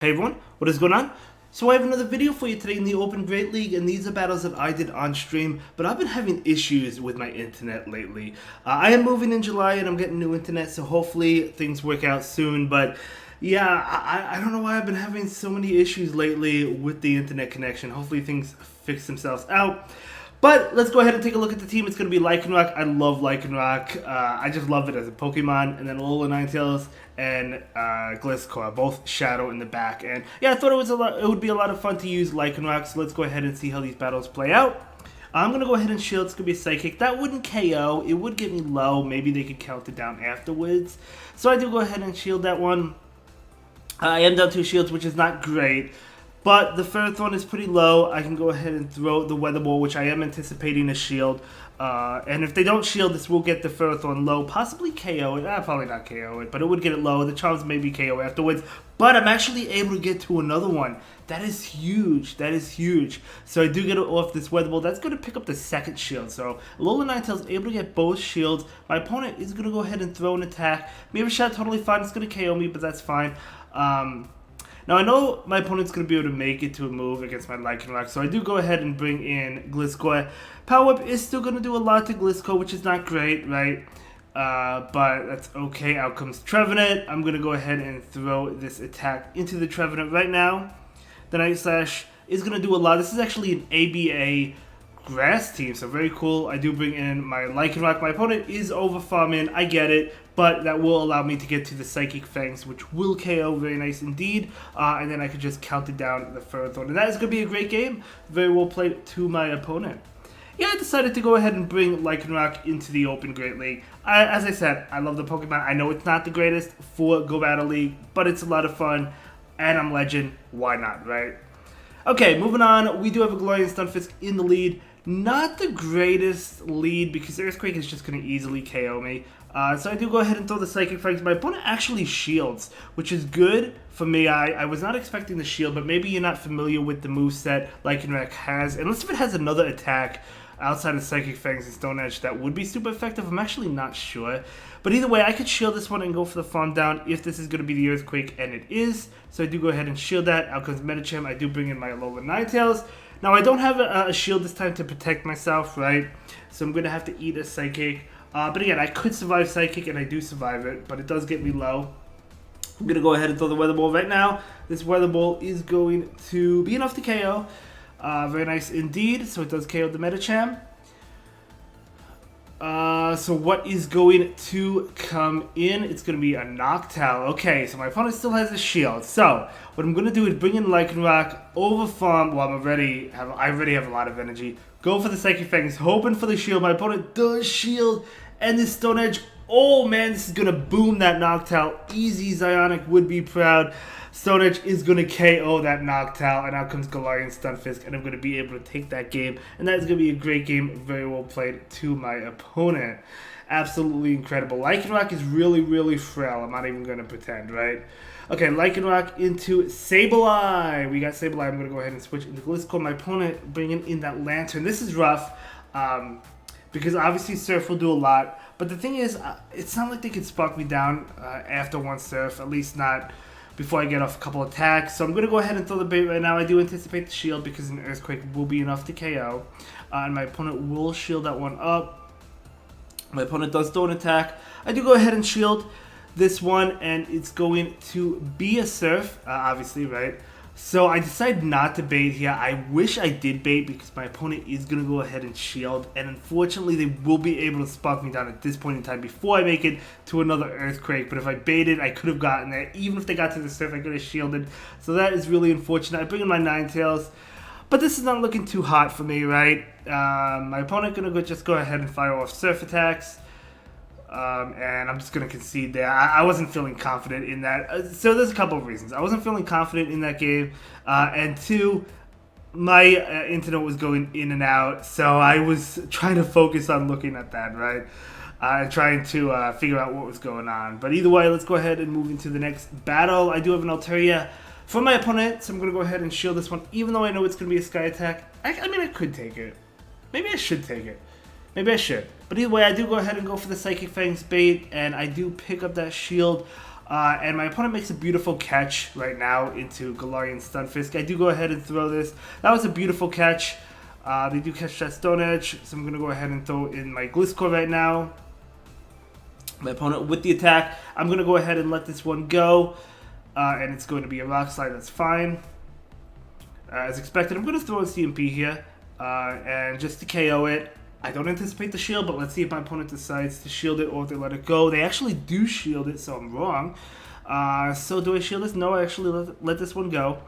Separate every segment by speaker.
Speaker 1: Hey everyone, what is going on? So I have another video for you today in the Open Great League, and these are battles that I did on stream, but I've been having issues with my internet lately. I am moving in July and I'm getting new internet, so hopefully things work out soon, but yeah, I don't know why I've been having so many issues lately with the internet connection. Hopefully things fix themselves out. But let's go ahead and take a look at the team. It's going to be Lycanroc. I love Lycanroc. I just love it as a Pokemon. And then Alola Ninetales and Gliscor, both Shadow in the back. And yeah, I thought it would be a lot of fun to use Lycanroc. So let's go ahead and see how these battles play out. I'm going to go ahead and shield. It's going to be a Psychic. That wouldn't KO. It would get me low. Maybe they could count it down afterwards. So I do go ahead and shield that one. I am down 2 shields, which is not great. But the Ferrothorn is pretty low. I can go ahead and throw the Weather Ball, which I am anticipating a shield. And if they don't shield, this will get the Ferrothorn low. Possibly KO it. Probably not KO it, but it would get it low. The Charms maybe KO afterwards. But I'm actually able to get to another one. That is huge. That is huge. So I do get it off this Weather Ball. That's going to pick up the second shield. So Alola Ninetales is able to get both shields. My opponent is going to go ahead and throw an attack. Maybe a shot totally fine. It's going to KO me, but that's fine. Now, I know my opponent's going to be able to make it to a move against my Lycanroc, so I do go ahead and bring in Gliscor. Power Whip is still going to do a lot to Gliscor, which is not great, right? But that's okay. Out comes Trevenant. I'm going to go ahead and throw this attack into the Trevenant right now. The Night Slash is going to do a lot. This is actually an ABA grass team, so very cool. I do bring in my Lycanroc. My opponent is over farming, I get it, but that will allow me to get to the Psychic Fangs, which will KO, very nice indeed, and then I could just count it down the Ferrothorn, and that is going to be a great game. Very well played to my opponent. Yeah, I decided to go ahead and bring Lycanroc into the Open Great League. As I said, I love the Pokemon. I know it's not the greatest for Go Battle League, but it's a lot of fun, and I'm Legend. Why not, right? Okay, moving on. We do have a Galarian Stunfisk in the lead. Not the greatest lead because Earthquake is just going to easily KO me. So I do go ahead and throw the Psychic Fangs. My opponent actually shields, which is good for me. I was not expecting the shield, but maybe you're not familiar with the moveset Lycanroc has. Unless if it has another attack outside of Psychic Fangs and Stone Edge that would be super effective. I'm actually not sure. But either way, I could shield this one and go for the farm down if this is going to be the Earthquake, and it is. So I do go ahead and shield that. Out comes Medicham. I do bring in my Alola Ninetales. Now, I don't have a shield this time to protect myself, right? So I'm going to have to eat a Psychic. But again, I could survive Psychic, and I do survive it, but it does get me low. I'm going to go ahead and throw the Weather Ball right now. This Weather Ball is going to be enough to KO. Very nice indeed. So it does KO the Medicham. So what is going to come in? It's going to be a Noctowl. Okay, so my opponent still has a shield. So what I'm going to do is bring in Lycanroc, over farm. Well, I already have a lot of energy. Go for the Psychic Fangs, hoping for the shield. My opponent does shield, and this Stone Edge. Oh man, this is going to boom that Noctowl. Easy, Zionic would be proud. Stone Edge is going to KO that Noctowl, and out comes Galarian Stunfisk, and I'm going to be able to take that game, and that is going to be a great game, very well played to my opponent. Absolutely incredible. Lycanroc is really, really frail. I'm not even going to pretend, right? Okay, Lycanroc into Sableye. We got Sableye. I'm going to go ahead and switch into Gliscor. My opponent bringing in that Lantern. This is rough, because obviously Surf will do a lot, but the thing is, it's not like they can spark me down after one Surf, at least not before I get off a couple attacks. So I'm going to go ahead and throw the bait right now. I do anticipate the shield because an Earthquake will be enough to KO. And my opponent will shield that one up. My opponent does throw an attack. I do go ahead and shield this one, and it's going to be a Surf, obviously, right? So I decided not to bait here. I wish I did bait because my opponent is going to go ahead and shield. And unfortunately, they will be able to spark me down at this point in time before I make it to another Earthquake. But if I baited, I could have gotten there. Even if they got to the Surf, I could have shielded. So that is really unfortunate. I bring in my Ninetales. But this is not looking too hot for me, right? My opponent going to just go ahead and fire off Surf attacks. And I'm just going to concede there. I wasn't feeling confident in that. So there's a couple of reasons. I wasn't feeling confident in that game. And two, my internet was going in and out. So I was trying to focus on looking at that, right? And trying to figure out what was going on. But either way, let's go ahead and move into the next battle. I do have an Altaria for my opponent. So I'm going to go ahead and shield this one. Even though I know it's going to be a Sky Attack. I mean, I could take it. Maybe I should take it. Maybe I should. But either way, I do go ahead and go for the Psychic Fangs bait, and I do pick up that shield. And my opponent makes a beautiful catch right now into Galarian Stunfisk. I do go ahead and throw this. That was a beautiful catch. They do catch that Stone Edge, so I'm going to go ahead and throw in my Gliscor right now. My opponent with the attack. I'm going to go ahead and let this one go. And it's going to be a Rock Slide, that's fine. As expected, I'm going to throw in CMP here. And just to KO it, I don't anticipate the shield, but let's see if my opponent decides to shield it or if they let it go. They actually do shield it, so I'm wrong. So do I shield this? No, I actually let this one go.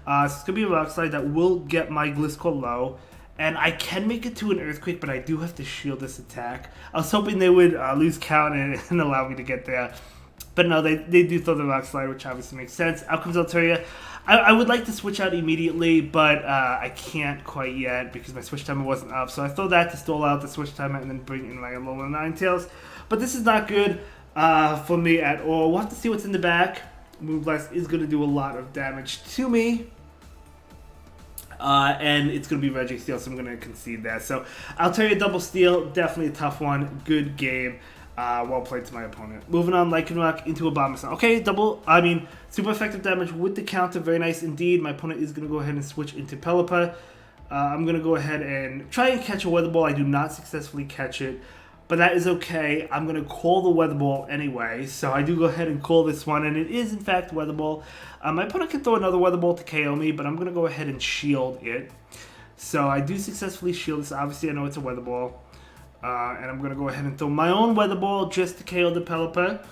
Speaker 1: So it's going to be a Rock Slide that will get my Gliscor low. And I can make it to an Earthquake, but I do have to shield this attack. I was hoping they would lose count and allow me to get there. But no, they do throw the Rock Slide, which obviously makes sense. Out comes Altaria. I would like to switch out immediately, but I can't quite yet because my switch timer wasn't up. So I throw that to stall out the switch timer and then bring in my Alola Ninetales. But this is not good for me at all. We'll have to see what's in the back. Moonblast is going to do a lot of damage to me. And it's going to be Registeel, so I'm going to concede that. So Altaria Double Steal, definitely a tough one. Good game. Well played to my opponent. Moving on, Lycanroc into Abomasnow. Okay, super effective damage with the counter. Very nice indeed. My opponent is going to go ahead and switch into Pelipper. I'm going to go ahead and try and catch a Weather Ball. I do not successfully catch it, but that is okay. I'm going to call the Weather Ball anyway, so I do go ahead and call this one, and it is in fact Weather Ball. My opponent can throw another Weather Ball to KO me, but I'm going to go ahead and shield it. So I do successfully shield this. Obviously, I know it's a Weather Ball. And I'm going to go ahead and throw my own Weather Ball just to KO the Pelipper.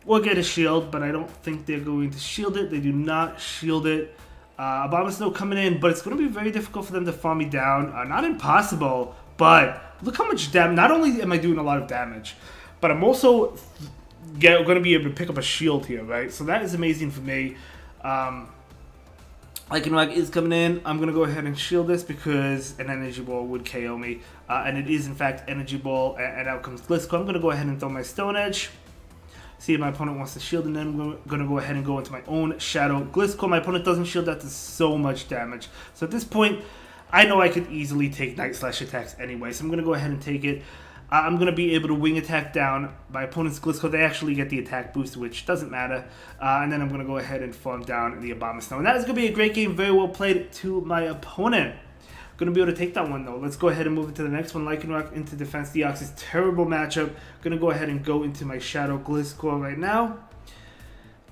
Speaker 1: Or get a shield, but I don't think they're going to shield it. They do not shield it. Abomasnow coming in, but it's going to be very difficult for them to farm me down. Not impossible, but look how much damage. Not only am I doing a lot of damage, but I'm also going to be able to pick up a shield here, right? So that is amazing for me. Lycanroc is coming in. I'm going to go ahead and shield this because an Energy Ball would KO me. And it is, in fact, Energy Ball. And out comes Gliscor. I'm going to go ahead and throw my Stone Edge. See if my opponent wants to shield. And then I'm going to go ahead and go into my own Shadow Gliscor. My opponent doesn't shield. That does so much damage. So at this point, I know I could easily take Night Slash attacks anyway. So I'm going to go ahead and take it. I'm going to be able to Wing Attack down my opponent's Gliscor. They actually get the attack boost, which doesn't matter. And then I'm going to go ahead and farm down the Abomasnow. And that is going to be a great game. Very well played to my opponent. Going to be able to take that one, though. Let's go ahead and move into the next one. Lycanroc into Defense Deoxys. Terrible matchup. Going to go ahead and go into my Shadow Gliscor right now.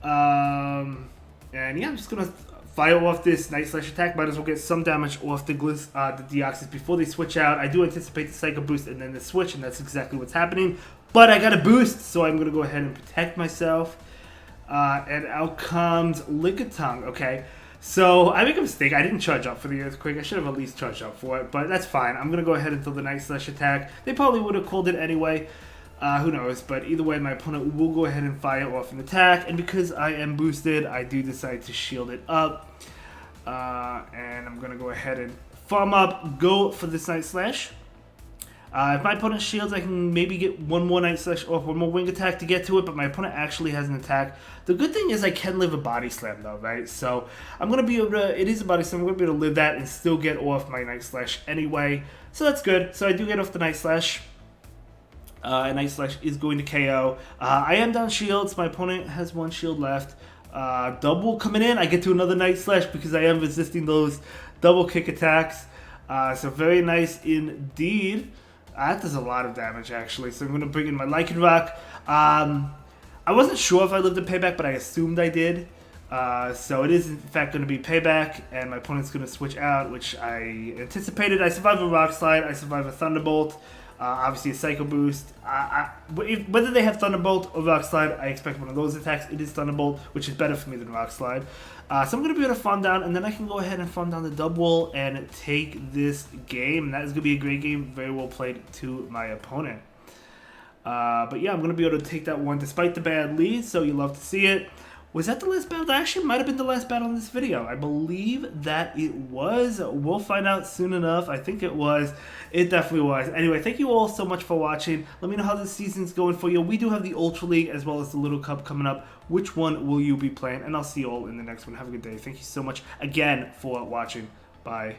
Speaker 1: And yeah, I'm just going to fire off this Night Slash attack. Might as well get some damage off the Deoxys before they switch out. I do anticipate the Psycho Boost and then the switch, and that's exactly what's happening. But I got a boost, so I'm going to go ahead and protect myself. And out comes Lickitung. Okay, so I make a mistake. I didn't charge up for the Earthquake. I should have at least charged up for it, but that's fine. I'm going to go ahead and throw the Night Slash attack. They probably would have called it anyway. Who knows, but either way, my opponent will go ahead and fire off an attack, and because I am boosted, I do decide to shield it up. And I'm going to go ahead and farm up, go for this Night Slash. If my opponent shields, I can maybe get one more Night Slash off, one more Wing Attack to get to it, but my opponent actually has an attack. The good thing is I can live a Body Slam though, right? So I'm going to be able to, it is a Body Slam, I'm going to be able to live that and still get off my Night Slash anyway. So that's good. So I do get off the Night Slash. And Night Slash is going to KO. I am down shields. My opponent has one shield left. Double coming in. I get to another Night Slash because I am resisting those double kick attacks. So very nice indeed. That does a lot of damage actually. So I'm going to bring in my Lycanroc. I wasn't sure if I lived a payback, but I assumed I did. So it is in fact going to be payback, and my opponent's going to switch out, which I anticipated. I survived a Rock Slide. I survived a Thunderbolt. Obviously a Psycho Boost. Whether they have Thunderbolt or Rock Slide, I expect one of those attacks. It is Thunderbolt, which is better for me than Rock Slide. So I'm going to be able to farm down, and then I can go ahead and farm down the double and take this game. And that is going to be a great game. Very well played to my opponent. But yeah, I'm going to be able to take that one despite the bad lead, so you love to see it. Was that the last battle? That actually might have been the last battle in this video. I believe that it was. We'll find out soon enough. I think it was. It definitely was. Anyway, thank you all so much for watching. Let me know how this season's going for you. We do have the Ultra League as well as the Little Cup coming up. Which one will you be playing? And I'll see you all in the next one. Have a good day. Thank you so much again for watching. Bye.